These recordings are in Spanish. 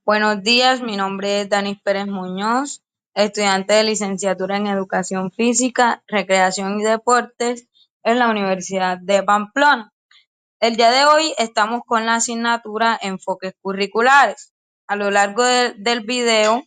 Buenos días, mi nombre es Danis Pérez Muñoz, estudiante de licenciatura en Educación Física, Recreación y Deportes en la Universidad de Pamplona. El día de hoy estamos con la asignatura Enfoques Curriculares. A lo largo del video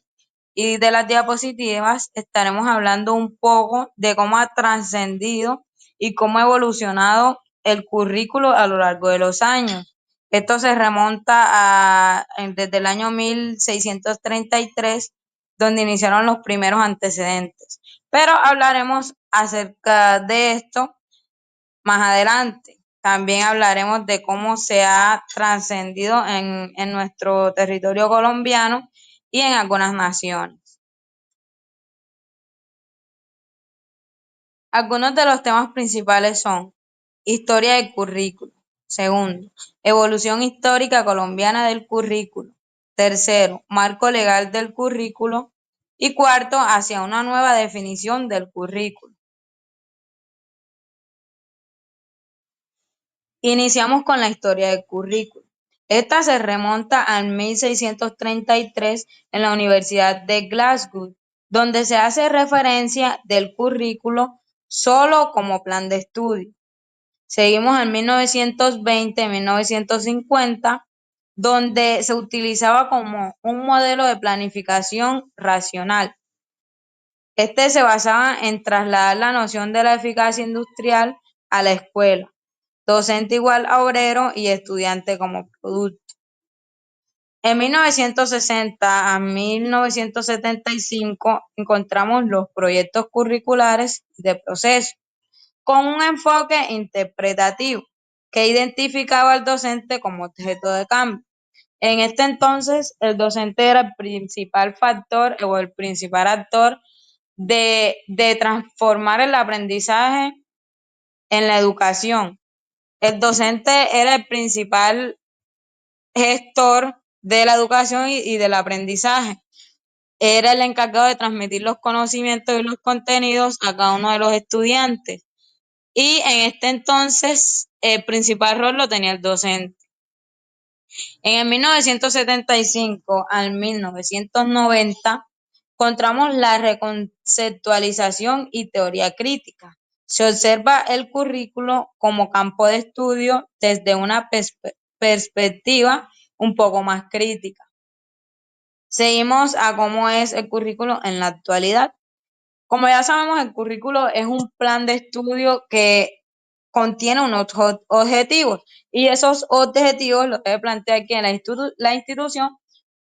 y de las diapositivas estaremos hablando un poco de cómo ha trascendido y cómo ha evolucionado el currículo a lo largo de los años. Esto se remonta desde el año 1633, donde iniciaron los primeros antecedentes. Pero hablaremos acerca de esto más adelante. También hablaremos de cómo se ha trascendido en nuestro territorio colombiano y en algunas naciones. Algunos de los temas principales son historia del currículo. Segundo, evolución histórica colombiana del currículo. Tercero, marco legal del currículo. Y cuarto, hacia una nueva definición del currículo. Iniciamos con la historia del currículo. Esta se remonta al 1633 en la Universidad de Glasgow, donde se hace referencia del currículo solo como plan de estudio. Seguimos en 1920-1950, donde se utilizaba como un modelo de planificación racional. Este se basaba en trasladar la noción de la eficacia industrial a la escuela, docente igual a obrero y estudiante como producto. En 1960 a 1975 encontramos los proyectos curriculares de proceso, con un enfoque interpretativo que identificaba al docente como objeto de cambio. En este entonces, el docente era el principal factor o el principal actor de transformar el aprendizaje en la educación. El docente era el principal gestor de la educación y del aprendizaje. Era el encargado de transmitir los conocimientos y los contenidos a cada uno de los estudiantes. Y en este entonces, el principal rol lo tenía el docente. En el 1975 al 1990 encontramos la reconceptualización y teoría crítica. Se observa el currículo como campo de estudio desde una perspectiva un poco más crítica. Seguimos a cómo es el currículo en la actualidad. Como ya sabemos, el currículo es un plan de estudio que contiene unos objetivos y esos objetivos los debe plantear aquí en la institución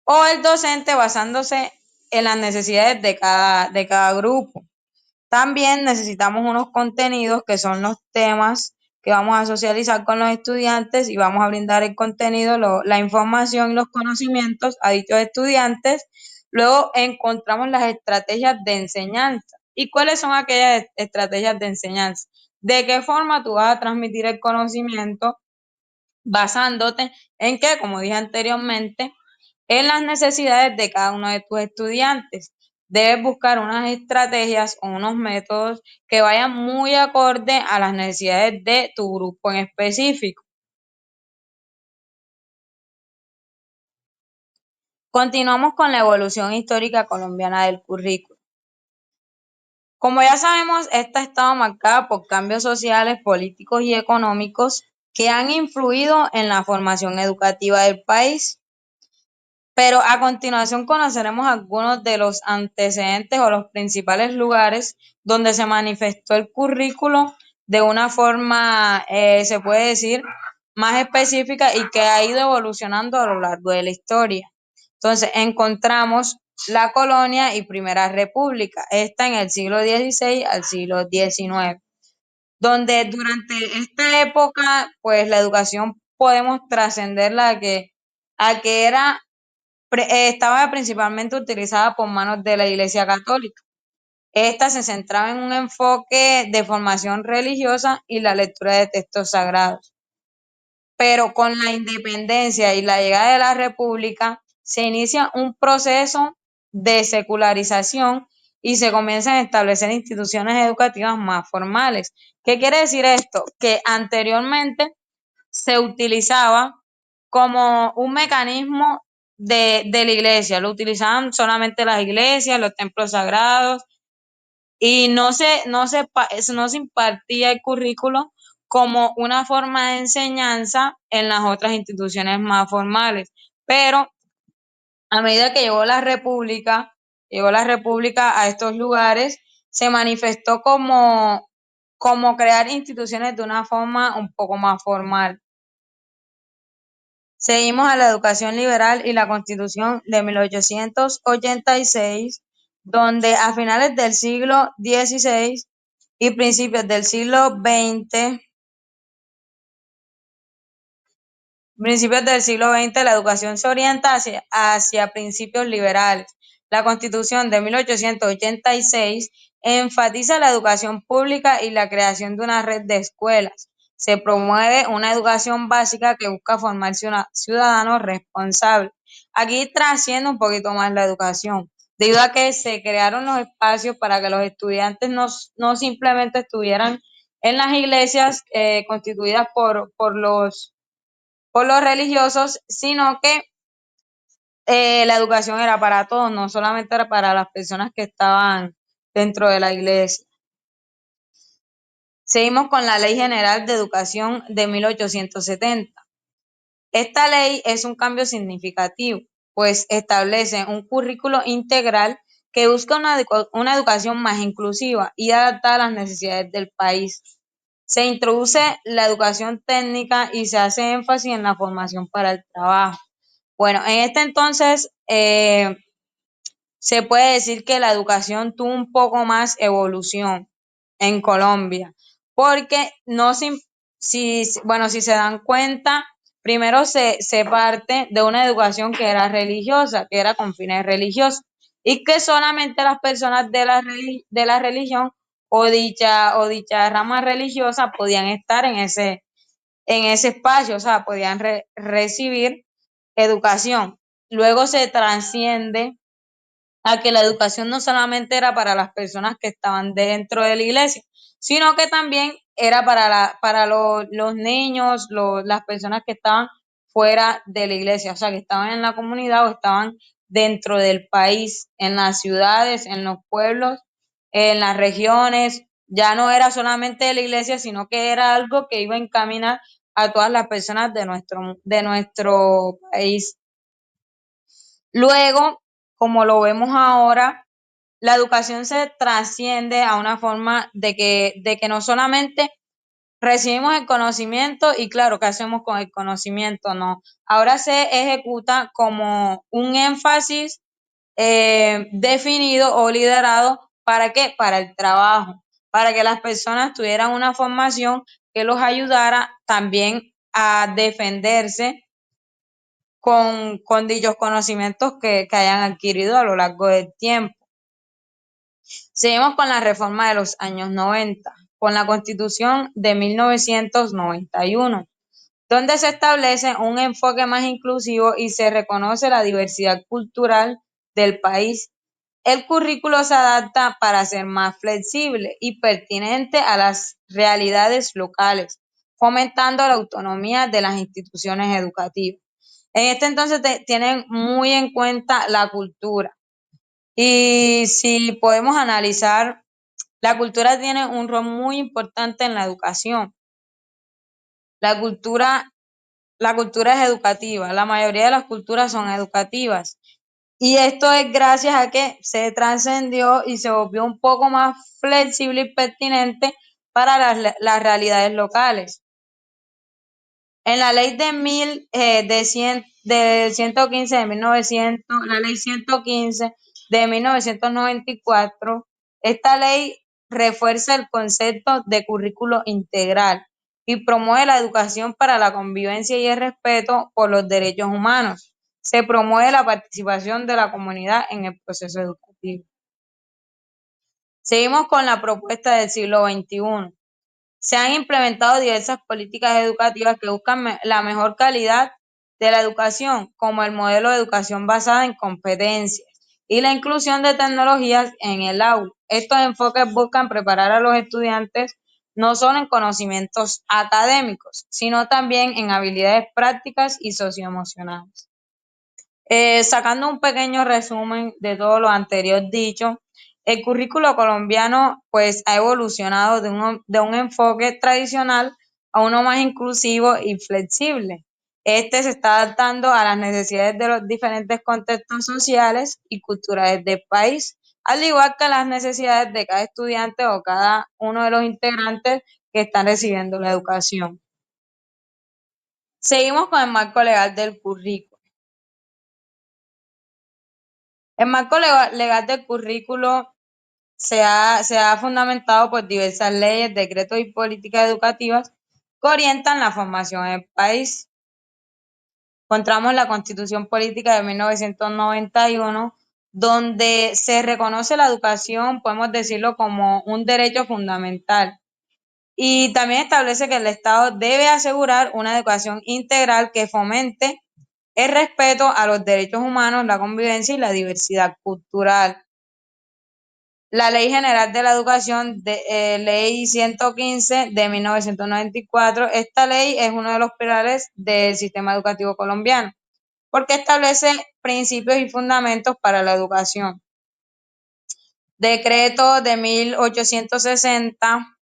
o el docente basándose en las necesidades de cada grupo. También necesitamos unos contenidos que son los temas que vamos a socializar con los estudiantes y vamos a brindar el contenido, la información y los conocimientos a dichos estudiantes. Luego encontramos las estrategias de enseñanza. ¿Y cuáles son aquellas estrategias de enseñanza? ¿De qué forma tú vas a transmitir el conocimiento basándote en que, como dije anteriormente, en las necesidades de cada uno de tus estudiantes? Debes buscar unas estrategias o unos métodos que vayan muy acorde a las necesidades de tu grupo en específico. Continuamos con la evolución histórica colombiana del currículo. Como ya sabemos, esta ha estado marcada por cambios sociales, políticos y económicos que han influido en la formación educativa del país. Pero a continuación conoceremos algunos de los antecedentes o los principales lugares donde se manifestó el currículo de una forma, se puede decir, más específica y que ha ido evolucionando a lo largo de la historia. Entonces, encontramos la colonia y primera república, esta en el siglo XVI al siglo XIX, donde durante esta época, pues la educación podemos trascenderla a que estaba principalmente utilizada por manos de la Iglesia Católica. Esta se centraba en un enfoque de formación religiosa y la lectura de textos sagrados. Pero con la independencia y la llegada de la República, se inicia un proceso de secularización y se comienzan a establecer instituciones educativas más formales. ¿Qué quiere decir esto? Que anteriormente se utilizaba como un mecanismo de la iglesia, lo utilizaban solamente las iglesias, los templos sagrados, y no se impartía el currículo como una forma de enseñanza en las otras instituciones más formales. Pero a medida que llegó la república a estos lugares, se manifestó como crear instituciones de una forma un poco más formal. Seguimos a la educación liberal y la Constitución de 1886, donde a finales del siglo XVI y principios del siglo XX, la educación se orienta hacia principios liberales. La Constitución de 1886 enfatiza la educación pública y la creación de una red de escuelas. Se promueve una educación básica que busca formar ciudadanos responsables. Aquí trasciende un poquito más la educación, debido a que se crearon los espacios para que los estudiantes no simplemente estuvieran en las iglesias constituidas por los religiosos, sino que la educación era para todos, no solamente era para las personas que estaban dentro de la iglesia. Seguimos con la Ley General de Educación de 1870. Esta ley es un cambio significativo, pues establece un currículo integral que busca una educación más inclusiva y adaptada a las necesidades del país. Se introduce la educación técnica y se hace énfasis en la formación para el trabajo. Bueno, en este entonces se puede decir que la educación tuvo un poco más evolución en Colombia, porque no si se dan cuenta, primero se parte de una educación que era religiosa, que era con fines religiosos, y que solamente las personas de la religión o dicha rama religiosa podían estar en ese espacio, o sea, podían recibir educación. Luego se transciende a que la educación no solamente era para las personas que estaban dentro de la iglesia, sino que también era para los niños, las personas que estaban fuera de la iglesia, o sea, que estaban en la comunidad o estaban dentro del país, en las ciudades, en los pueblos, en las regiones. Ya no era solamente de la iglesia, sino que era algo que iba a encaminar a todas las personas de nuestro país. Luego, como lo vemos ahora, la educación se trasciende a una forma de que no solamente recibimos el conocimiento y claro, ¿qué hacemos con el conocimiento? No, ahora se ejecuta como un énfasis definido o liderado. ¿Para qué? Para el trabajo, para que las personas tuvieran una formación que los ayudara también a defenderse con dichos conocimientos que hayan adquirido a lo largo del tiempo. Seguimos con la reforma de los años 90, con la Constitución de 1991, donde se establece un enfoque más inclusivo y se reconoce la diversidad cultural del país. El currículo se adapta para ser más flexible y pertinente a las realidades locales, fomentando la autonomía de las instituciones educativas. En este entonces tienen muy en cuenta la cultura. Y si podemos analizar, la cultura tiene un rol muy importante en la educación. La cultura, la cultura es educativa, la mayoría de las culturas son educativas. Y esto es gracias a que se trascendió y se volvió un poco más flexible y pertinente para las realidades locales. En la ley del 115 de 1900, la ley 115 de 1994, esta ley refuerza el concepto de currículo integral y promueve la educación para la convivencia y el respeto por los derechos humanos. Se promueve la participación de la comunidad en el proceso educativo. Seguimos con la propuesta del siglo XXI. Se han implementado diversas políticas educativas que buscan la mejor calidad de la educación, como el modelo de educación basada en competencias y la inclusión de tecnologías en el aula. Estos enfoques buscan preparar a los estudiantes no solo en conocimientos académicos, sino también en habilidades prácticas y socioemocionales. Sacando un pequeño resumen de todo lo anterior dicho, el currículo colombiano pues ha evolucionado de un enfoque tradicional a uno más inclusivo y flexible. Este se está adaptando a las necesidades de los diferentes contextos sociales y culturales del país, al igual que las necesidades de cada estudiante o cada uno de los integrantes que están recibiendo la educación. Seguimos con el marco legal del currículo. El marco legal del currículo se ha fundamentado por diversas leyes, decretos y políticas educativas que orientan la formación en el país. Encontramos la Constitución Política de 1991, donde se reconoce la educación, podemos decirlo como un derecho fundamental. Y también establece que el Estado debe asegurar una educación integral que fomente el respeto a los derechos humanos, la convivencia y la diversidad cultural. La Ley General de la Educación, Ley 115 de 1994, esta ley es uno de los pilares del sistema educativo colombiano, porque establece principios y fundamentos para la educación. Decreto de 1860,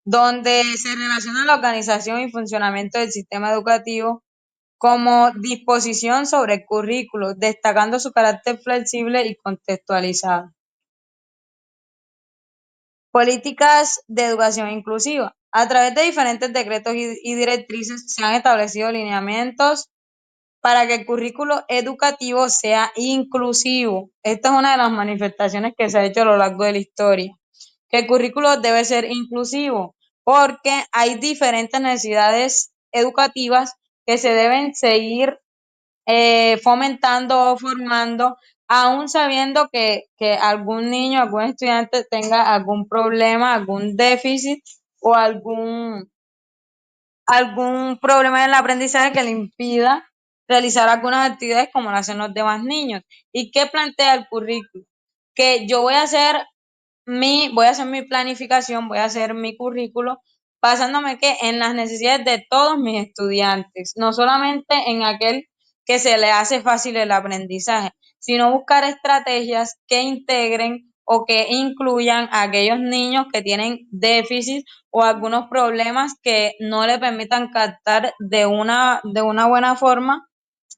donde se relaciona la organización y funcionamiento del sistema educativo como disposición sobre el currículo, destacando su carácter flexible y contextualizado. Políticas de educación inclusiva. A través de diferentes decretos y directrices se han establecido lineamientos para que el currículo educativo sea inclusivo. Esta es una de las manifestaciones que se ha hecho a lo largo de la historia, que el currículo debe ser inclusivo porque hay diferentes necesidades educativas que se deben seguir fomentando o formando, aún sabiendo que algún niño, algún estudiante tenga algún problema, algún déficit o algún problema en el aprendizaje que le impida realizar algunas actividades como lo hacen los demás niños. ¿Y qué plantea el currículo? Que yo voy a hacer mi planificación, voy a hacer mi currículo basándome que en las necesidades de todos mis estudiantes, no solamente en aquel que se le hace fácil el aprendizaje, sino buscar estrategias que integren o que incluyan a aquellos niños que tienen déficit o algunos problemas que no le permitan captar de una buena forma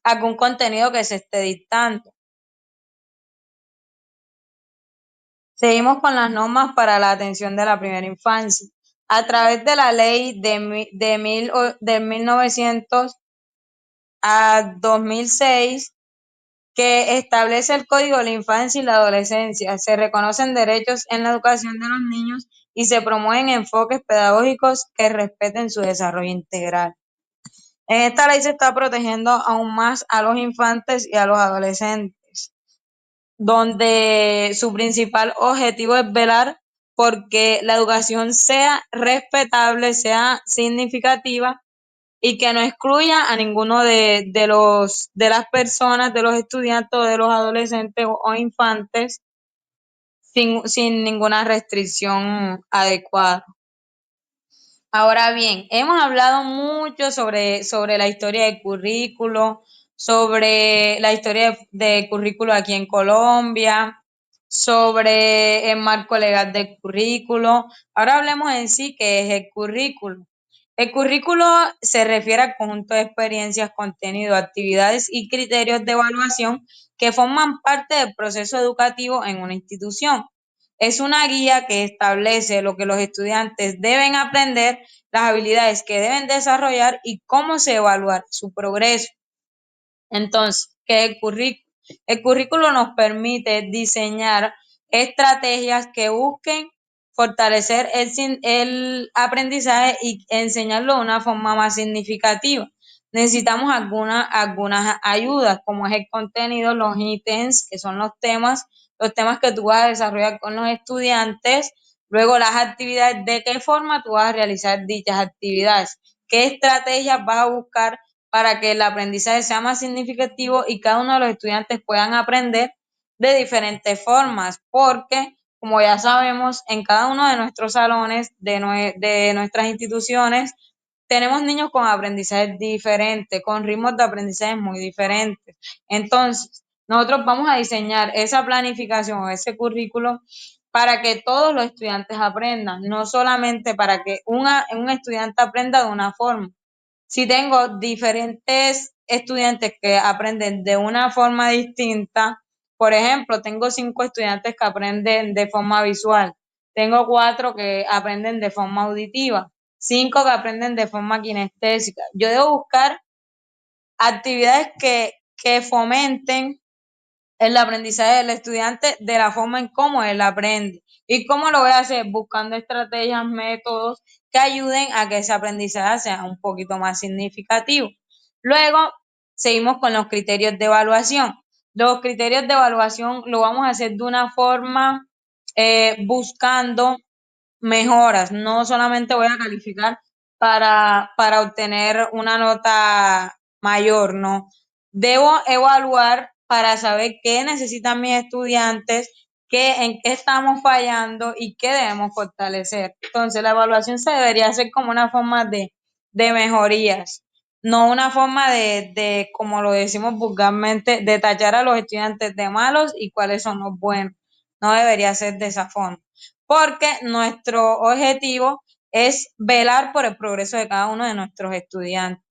algún contenido que se esté dictando. Seguimos con las normas para la atención de la primera infancia. A través de la ley de 1900 a 2006, que establece el Código de la Infancia y la Adolescencia, se reconocen derechos en la educación de los niños y se promueven enfoques pedagógicos que respeten su desarrollo integral. En esta ley se está protegiendo aún más a los infantes y a los adolescentes, donde su principal objetivo es velar porque la educación sea respetable, sea significativa y que no excluya a ninguno de las personas, de los estudiantes o de los adolescentes o infantes sin ninguna restricción adecuada. Ahora bien, hemos hablado mucho sobre la historia del currículo, sobre la historia de currículo aquí en Colombia, sobre el marco legal del currículo. Ahora hablemos en sí qué es el currículo. El currículo se refiere al conjunto de experiencias, contenido, actividades y criterios de evaluación que forman parte del proceso educativo en una institución. Es una guía que establece lo que los estudiantes deben aprender, las habilidades que deben desarrollar y cómo se evaluar su progreso. Entonces, ¿qué es el currículo? El currículo nos permite diseñar estrategias que busquen fortalecer el aprendizaje y enseñarlo de una forma más significativa. Necesitamos algunas ayudas, como es el contenido, los ítems, que son los temas que tú vas a desarrollar con los estudiantes, luego las actividades, de qué forma tú vas a realizar dichas actividades, qué estrategias vas a buscar para que el aprendizaje sea más significativo y cada uno de los estudiantes puedan aprender de diferentes formas, porque como ya sabemos, en cada uno de nuestros salones, de nuestras instituciones, tenemos niños con aprendizajes diferentes, con ritmos de aprendizaje muy diferentes. Entonces, nosotros vamos a diseñar esa planificación o ese currículo para que todos los estudiantes aprendan, no solamente para que un estudiante aprenda de una forma. Si tengo diferentes estudiantes que aprenden de una forma distinta, por ejemplo, tengo 5 estudiantes que aprenden de forma visual, tengo 4 que aprenden de forma auditiva, 5 que aprenden de forma kinestésica. Yo debo buscar actividades que fomenten el aprendizaje del estudiante de la forma en cómo él aprende. ¿Y cómo lo voy a hacer? Buscando estrategias, métodos que ayuden a que ese aprendizaje sea un poquito más significativo. Luego, seguimos con los criterios de evaluación. Los criterios de evaluación lo vamos a hacer de una forma buscando mejoras. No solamente voy a calificar para obtener una nota mayor, no. Debo evaluar para saber qué necesitan mis estudiantes, en qué estamos fallando y qué debemos fortalecer. Entonces, la evaluación se debería hacer como una forma de mejorías, no una forma como lo decimos vulgarmente, de tachar a los estudiantes de malos y cuáles son los buenos. No debería ser de esa forma, porque nuestro objetivo es velar por el progreso de cada uno de nuestros estudiantes.